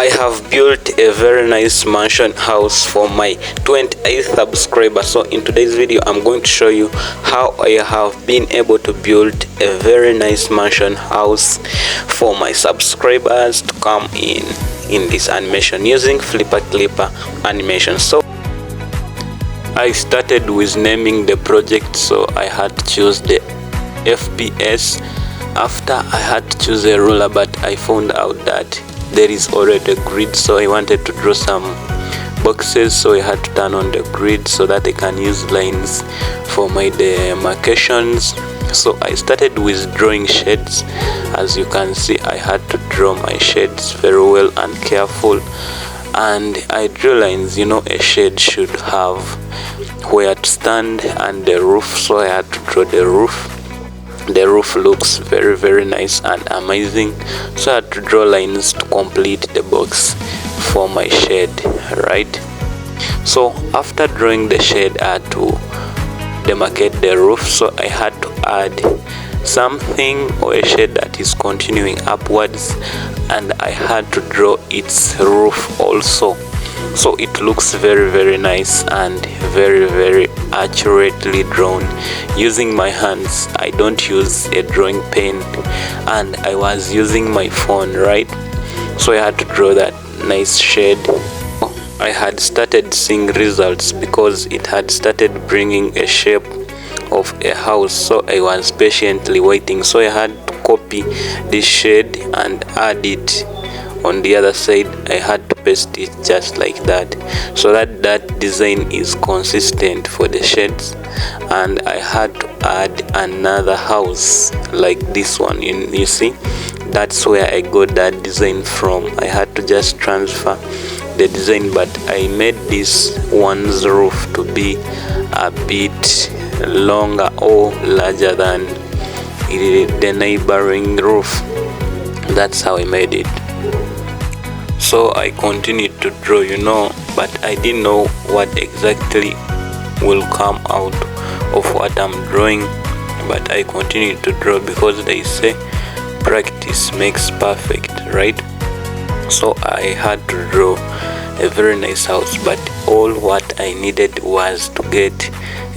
I have built a very nice mansion house for my 28th subscriber. So in today's video I'm going to show you how I have been able to build a very nice mansion house for my subscribers to come in this animation using FlipaClip animation. So I started with naming the project, so I had to choose the FPS. After I had to choose a ruler, but I found out that there is already a grid, so I wanted to draw some boxes, so I had to turn on the grid so that I can use lines for my demarcations. So I started with drawing shades. As you can see, I had to draw my shades very well and careful, and I drew lines. You know, a shade should have where to stand and the roof, so I had to draw the roof. The roof looks very nice and amazing, so I had to draw lines to complete the box for my shade, right? So after drawing the shade, I had to demarcate the roof, so I had to add something or a shade that is continuing upwards, and I had to draw its roof also, so it looks very nice and very accurately drawn using my hands. I don't use a drawing pen, and I was using my phone, right? So I had to draw that nice shade. I had started seeing results because it had started bringing a shape of a house, so I was patiently waiting. So I had to copy this shade and add it on the other side. I had to paste it just like that, so that design is consistent for the shades. And I had to add another house like this one. You see, that's where I got that design from. I had to just transfer the design, but I made this one's roof to be a bit longer or larger than the neighboring roof. That's how I made it. So I continued to draw, but I didn't know what exactly will come out of what I'm drawing, but I continued to draw because they say practice makes perfect, right? So I had to draw a very nice house, but all what I needed was to get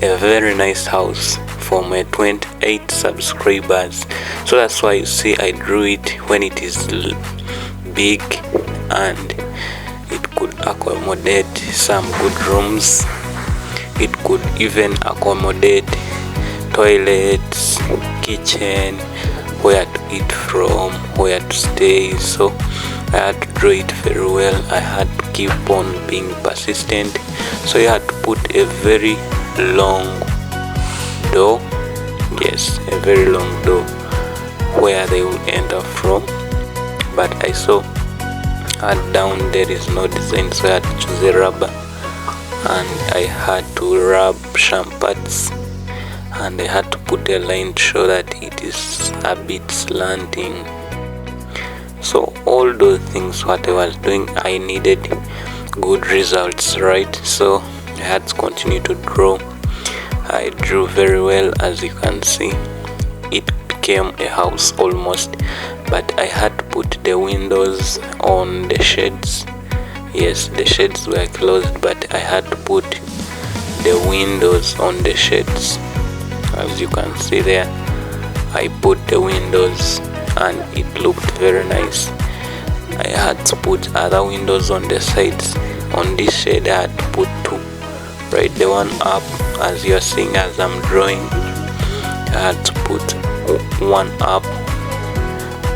a very nice house for my 28 subscribers. So that's why you see I drew it when it is big, and it could accommodate some good rooms. It could even accommodate toilets, kitchen, where to eat from, where to stay. So I had to draw it very well. I had to keep on being persistent, so I had to put a very long door. Yes, a very long door where they will enter from, but I saw down there is no design, so I had to choose a rubber, and I had to rub some parts, and I had to put a line to show that it is a bit slanting. So all those things what I was doing, I needed good results, right? So I had to continue to draw. I drew very well. As you can see, it became a house almost, but I had to put the windows on the shades. Yes, the shades were closed, but I had to put the windows on the shades. As you can see there, I put the windows and it looked very nice. I had to put other windows on the sides. On this shade I had to put two, right? The one up, as you're seeing as I'm drawing, I had to put one up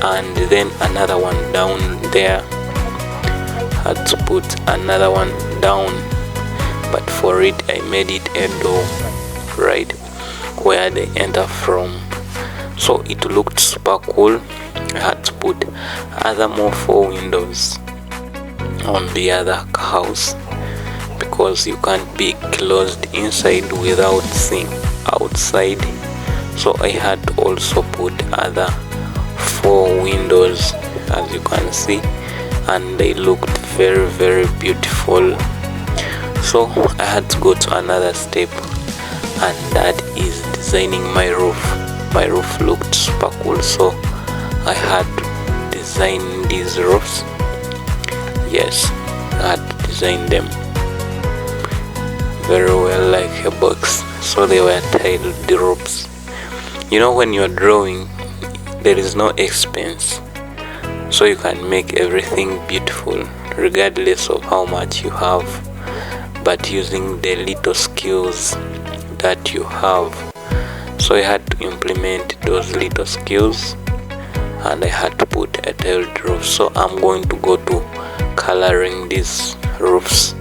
and then another one down there. Had to put another one down, but for it I made it a door, right, where they enter from. So it looked super cool. I had to put other more 4 windows on the other house, because you can't be closed inside without seeing outside. So I had to also put other 4 windows, as you can see, and they looked very beautiful. So I had to go to another step, and that is designing my roof. My roof looked super cool, so I had to design these roofs. Yes, I had to design them very well like a box, so they were tiled the ropes. You know, when you're drawing, there is no expense, so you can make everything beautiful regardless of how much you have, but using the little skills that you have. So I had to implement those little skills, and I had to put a tiled roof. So I'm going to go to coloring these roofs.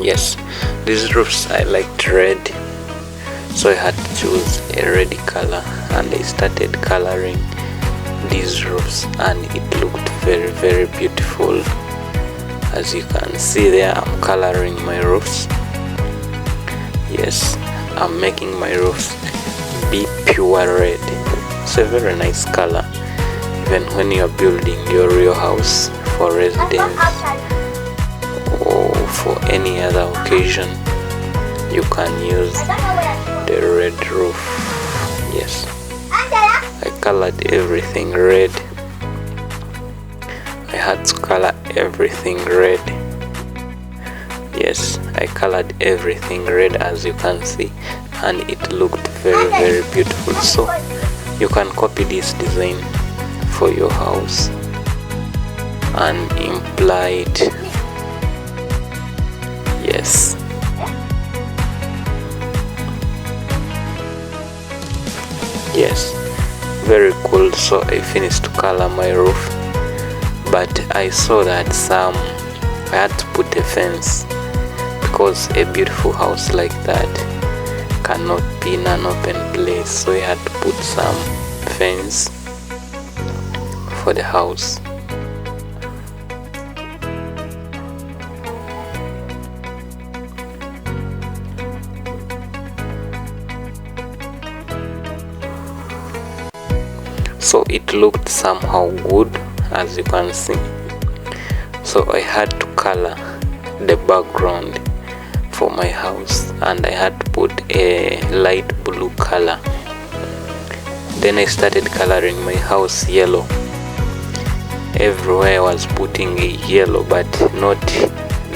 Yes, these roofs I liked red, so I had to choose a red color, and I started coloring these roofs, and it looked very, very beautiful. As you can see there, I'm coloring my roofs. Yes, I'm making my roofs be pure red. It's a very nice color, even when you're building your real house for residence or for any other occasion. You can use the red roof. Yes, I colored everything red. I had to color everything red. Yes, I colored everything red, as you can see, and it looked very, very beautiful. So you can copy this design for your house and imply it. Yes, yes, very cool. So I finished to color my roof, but I saw that I had to put a fence, because a beautiful house like that cannot be in an open place. So I had to put some fence for the house. So it looked somehow good, as you can see. So I had to color the background for my house, and I had to put a light blue color. Then I started coloring my house yellow. Everywhere I was putting a yellow, but not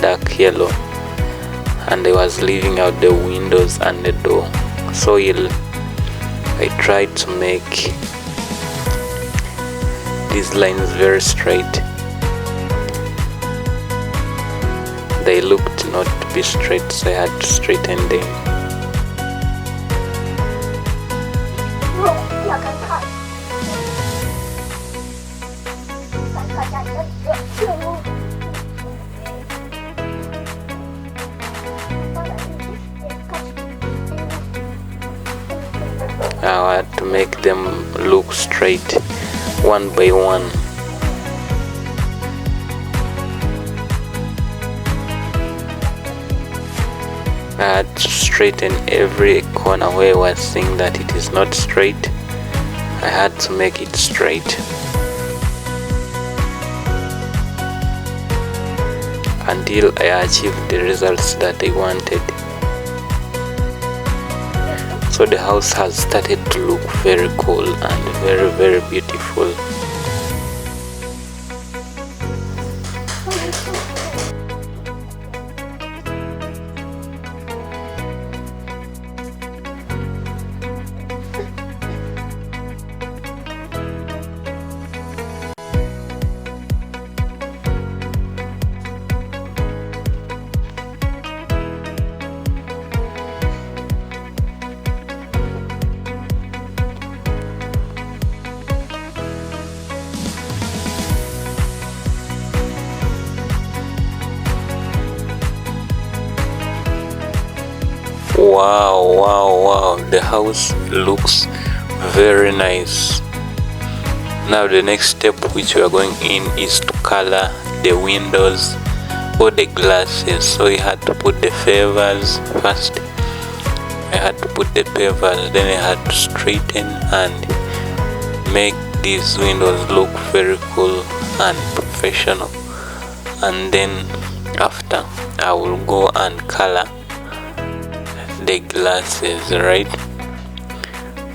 dark yellow, and I was leaving out the windows and the door. So I tried to make these lines very straight. They looked not to be straight, so I had to straighten them. I had to make them look straight one by one. I had to straighten every corner where I was seeing that it is not straight. I had to make it straight until I achieved the results that I wanted. So the house has started to look very cool and very, very beautiful. Wow, the house looks very nice. Now the next step which we are going in is to color the windows or the glasses. So we had to put the pavers first. I had to put the pavers, then I had to straighten and make these windows look very cool and professional. And then after, I will go and color the glasses, right?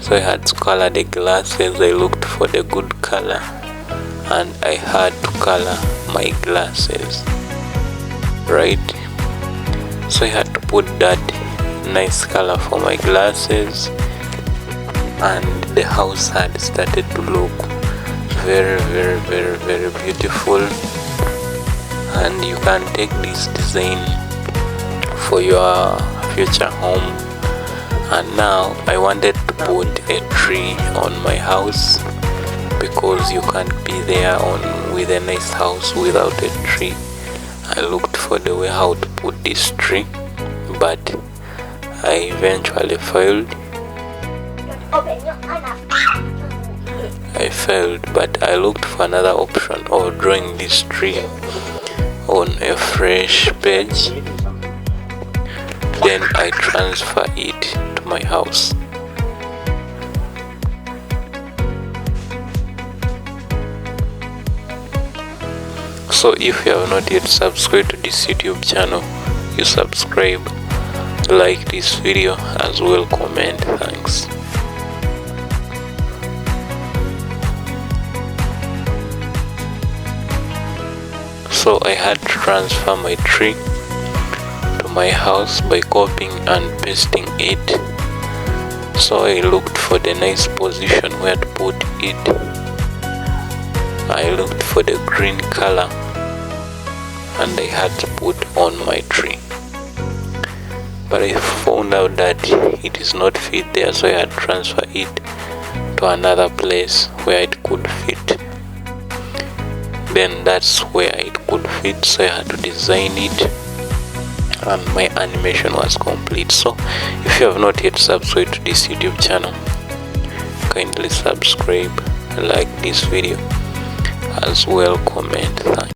So I had to color the glasses. I looked for the good color, and I had to color my glasses, right? So I had to put that nice color for my glasses, and the house had started to look very beautiful. And you can take this design for your future home. And now I wanted to put a tree on my house, because you can't be there with a nice house without a tree. I looked for the way how to put this tree, but I eventually failed. But I looked for another option of drawing this tree on a fresh page. Then I transfer it to my house. So if you have not yet subscribed to this YouTube channel, you subscribe, like this video as well, comment. Thanks. So I had to transfer my tree to my house by copying and pasting it. So I looked for the nice position where to put it. I looked for the green color, and I had to put on my tree. But I found out that it is not fit there, so I had to transfer it to another place where it could fit. Then that's where it could fit, so I had to design it, and my animation was complete. So if you have not yet subscribed to this YouTube channel, kindly subscribe, like this video as well, comment. Thanks.